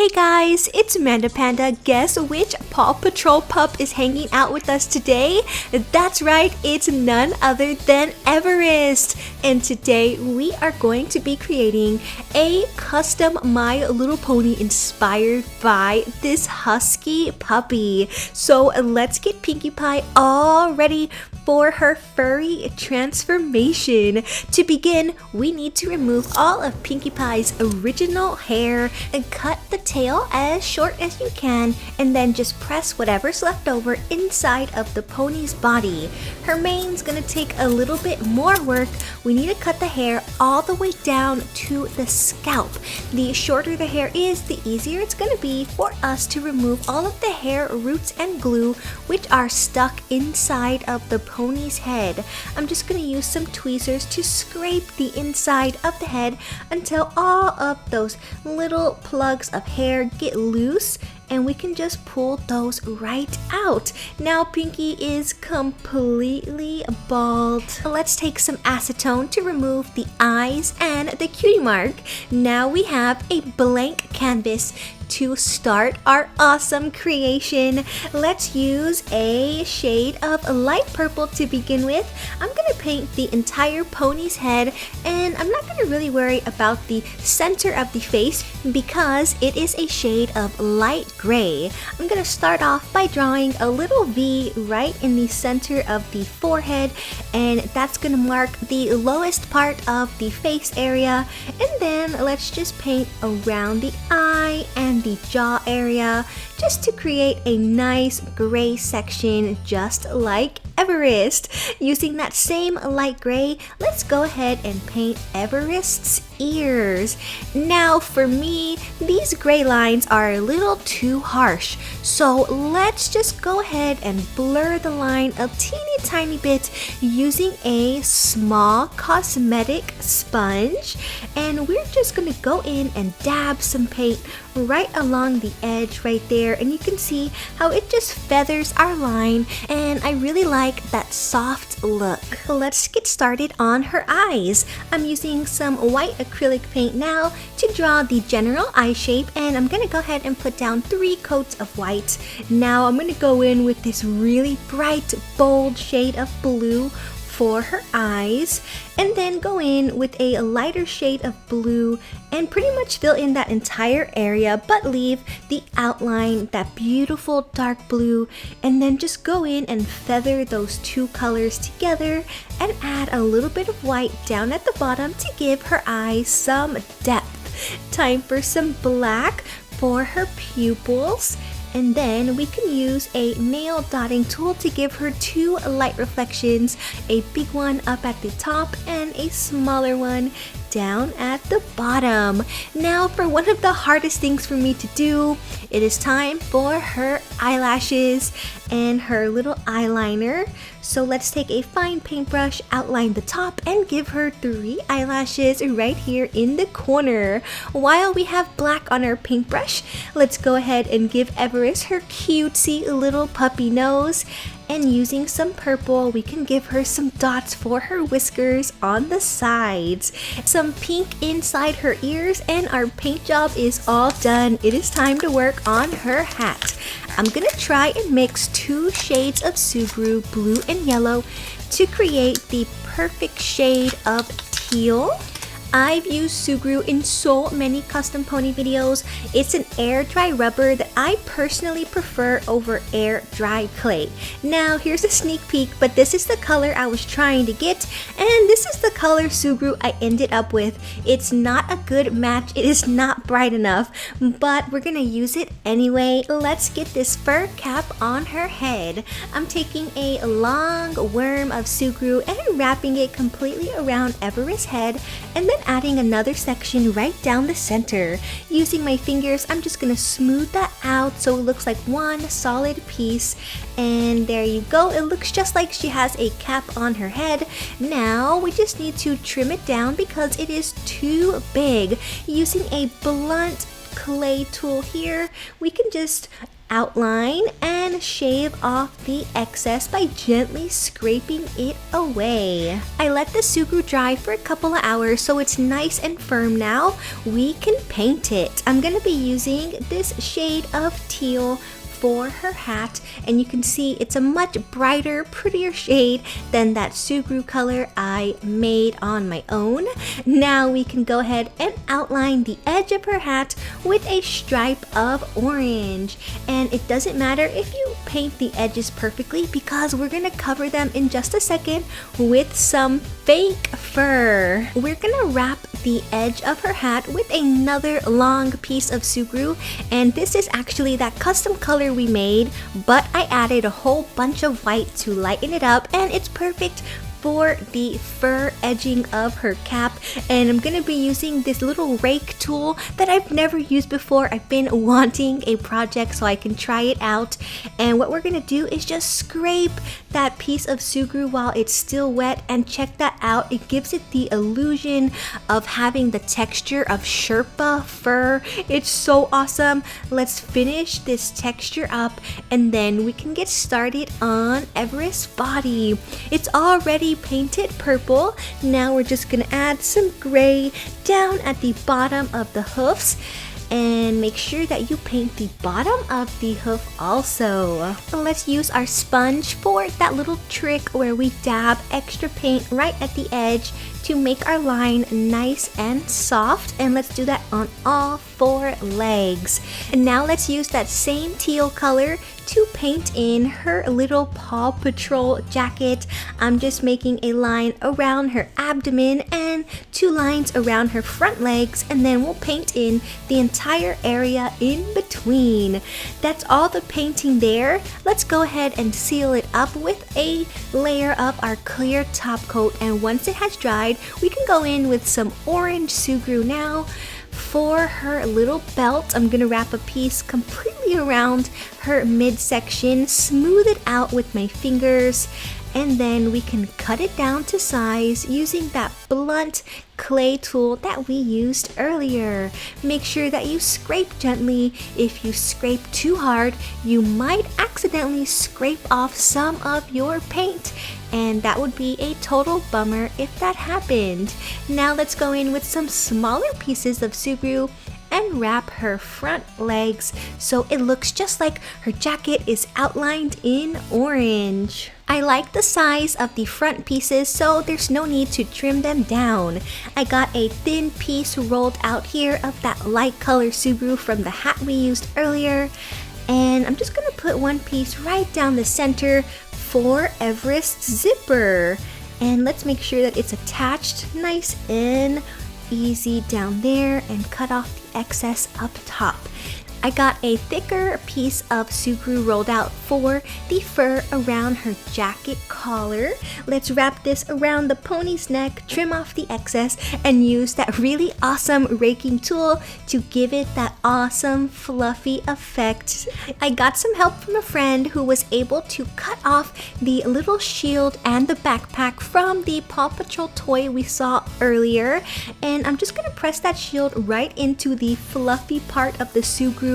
Hey guys, it's MandaPanda. Guess which Paw Patrol pup is hanging out with us today? That's right, it's none other than Everest. And today we are going to be creating a custom My Little Pony inspired by this husky puppy. So let's get Pinkie Pie all ready for her furry transformation. To begin, we need to remove all of Pinkie Pie's original hair and cut the tail as short as you can, and then just press whatever's left over inside of the pony's body. Her mane's gonna take a little bit more work. We need to cut the hair all the way down to the scalp. The shorter the hair is, the easier it's gonna be for us to remove all of the hair roots and glue which are stuck inside of the pony's head. I'm just gonna use some tweezers to scrape the inside of the head until all of those little plugs of hair get loose, and we can just pull those right out. Now Pinkie is completely bald. Let's take some acetone to remove the eyes and the cutie mark. Now we have a blank canvas to start our awesome creation. Let's use a shade of light purple to begin with. I'm gonna paint the entire pony's head, and I'm not gonna really worry about the center of the face because it is a shade of light gray. I'm gonna start off by drawing a little V right in the center of the forehead, and that's gonna mark the lowest part of the face area. And then let's just paint around the eye and the jaw area just to create a nice gray section just like Everest. Using that same light gray, let's go ahead and paint Everest's ears. Now for me, these gray lines are a little too harsh, so let's just go ahead and blur the line a teeny tiny bit using a small cosmetic sponge, and we're just gonna go in and dab some paint right along the edge right there, and you can see how it just feathers our line, and I really like that soft look. Let's get started on her eyes. I'm using some white acrylic paint now to draw the general eye shape, and I'm gonna go ahead and put down 3 coats of white. Now I'm gonna go in with this really bright bold shade of blue for her eyes, and then go in with a lighter shade of blue and pretty much fill in that entire area, but leave the outline, that beautiful dark blue, and then just go in and feather those 2 colors together and add a little bit of white down at the bottom to give her eyes some depth. Time for some black for her pupils. And then we can use a nail dotting tool to give her 2 light reflections, a big one up at the top and a smaller one down at the bottom. Now for one of the hardest things for me to do, it is time for her eyelashes and her little eyeliner. So let's take a fine paintbrush, outline the top, and give her 3 eyelashes right here in the corner. While we have black on our paintbrush, let's go ahead and give Everest her cutesy little puppy nose. And using some purple, we can give her some dots for her whiskers on the sides. Some pink inside her ears, and our paint job is all done. It is time to work on her hat. I'm gonna try and mix 2 shades of Sugru, blue and yellow, to create the perfect shade of teal. I've used Sugru in so many custom pony videos. It's an air dry rubber that I personally prefer over air dry clay. Now here's a sneak peek, but this is the color I was trying to get, and this is the color Sugru I ended up with. It's not a good match, it is not bright enough, but we're gonna use it anyway. Let's get this fur cap on her head. I'm taking a long worm of Sugru and wrapping it completely around Everest's head, and then adding another section right down the center. Using my fingers, I'm just gonna smooth that out so it looks like one solid piece, and there you go. It looks just like she has a cap on her head. Now we just need to trim it down because it is too big. Using a blunt clay tool here, we can just outline and shave off the excess by gently scraping it away. I let the Sugru dry for a couple of hours so it's nice and firm now. We can paint it. I'm gonna be using this shade of teal for her hat, and you can see it's a much brighter, prettier shade than that Sugru color I made on my own. Now we can go ahead and outline the edge of her hat with a stripe of orange. And it doesn't matter if you paint the edges perfectly because we're gonna cover them in just a second with some fake fur. We're gonna wrap the edge of her hat with another long piece of Sugru, and this is actually that custom color we made, but I added a whole bunch of white to lighten it up, and it's perfect for the fur edging of her cap. And I'm gonna be using this little rake tool that I've never used before. I've been wanting a project so I can try it out, and what we're gonna do is just scrape that piece of Sugru while it's still wet, and check that out. It gives it the illusion of having the texture of Sherpa fur. It's so awesome. Let's finish this texture up and then we can get started on Everest's body. It's already painted purple. Now we're just gonna add some gray down at the bottom of the hoofs, and make sure that you paint the bottom of the hoof also. Let's use our sponge for that little trick where we dab extra paint right at the edge to make our line nice and soft, and let's do that on all 4 legs. And now let's use that same teal color to paint in her little Paw Patrol jacket. I'm just making a line around her abdomen and 2 lines around her front legs, and then we'll paint in the entire area in between. That's all the painting there. Let's go ahead and seal it up with a layer of our clear top coat, and once it has dried, we can go in with some orange Sugru now. For her little belt, I'm gonna wrap a piece completely around her midsection, smooth it out with my fingers, and then we can cut it down to size using that blunt clay tool that we used earlier. Make sure that you scrape gently. If you scrape too hard, you might accidentally scrape off some of your paint, and that would be a total bummer if that happened. Now let's go in with some smaller pieces of Sugru and wrap her front legs so it looks just like her jacket is outlined in orange. I like the size of the front pieces, so there's no need to trim them down. I got a thin piece rolled out here of that light color Sugru from the hat we used earlier, and I'm just gonna put one piece right down the center for Everest's zipper. And let's make sure that it's attached nice and easy down there, and cut off the excess up top. I got a thicker piece of Sugru rolled out for the fur around her jacket collar. Let's wrap this around the pony's neck, trim off the excess, and use that really awesome raking tool to give it that awesome fluffy effect. I got some help from a friend who was able to cut off the little shield and the backpack from the Paw Patrol toy we saw earlier, and I'm just gonna press that shield right into the fluffy part of the Sugru,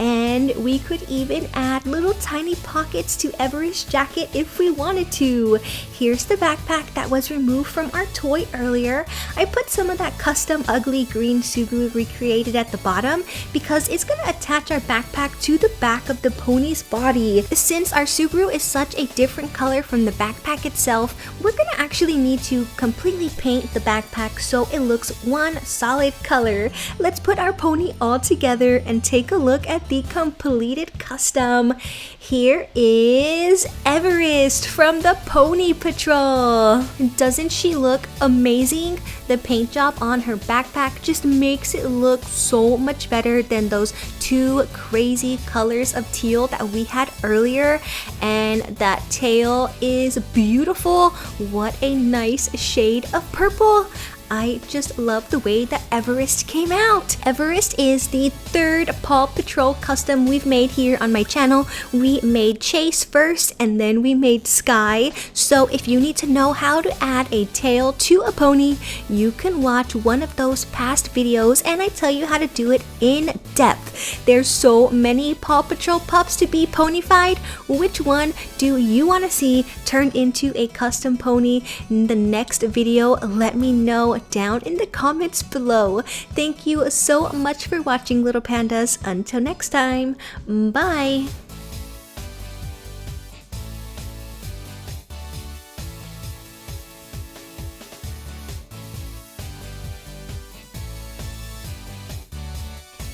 and we could even add little tiny pockets to Everest's jacket if we wanted to. Here's the backpack that was removed from our toy earlier. I put some of that custom ugly green Sugru recreated at the bottom because it's gonna attach our backpack to the back of the pony's body. Since our Sugru is such a different color from the backpack itself, we're gonna actually need to completely paint the backpack so it looks one solid color. Let's put our pony all together and take a look at the completed custom. Here is Everest from the Pony Patrol. Doesn't she look amazing? The paint job on her backpack just makes it look so much better than those 2 crazy colors of teal that we had earlier, and that tail is beautiful. What a nice shade of purple. I just love the way that Everest came out. Everest is the 3rd Paw Patrol custom we've made here on my channel. We made Chase first, and then we made Skye. So if you need to know how to add a tail to a pony, you can watch one of those past videos, and I tell you how to do it in depth. There's so many Paw Patrol pups to be ponyfied. Which one do you want to see turned into a custom pony in the next video? Let me know down in the comments below. Thank you so much for watching, little pandas. Until next time, bye!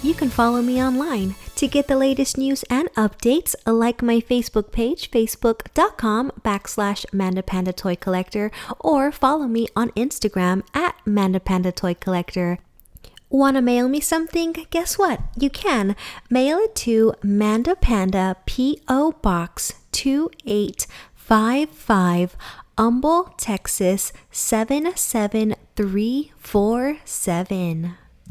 You can follow me online to get the latest news and updates. Like my Facebook page, facebook.com/MandaPanda Toy Collector, or follow me on Instagram at MandaPanda Toy Collector. Want to mail me something? Guess what? You can. Mail it to MandaPanda P.O. Box 2855, Humble, Texas 77347.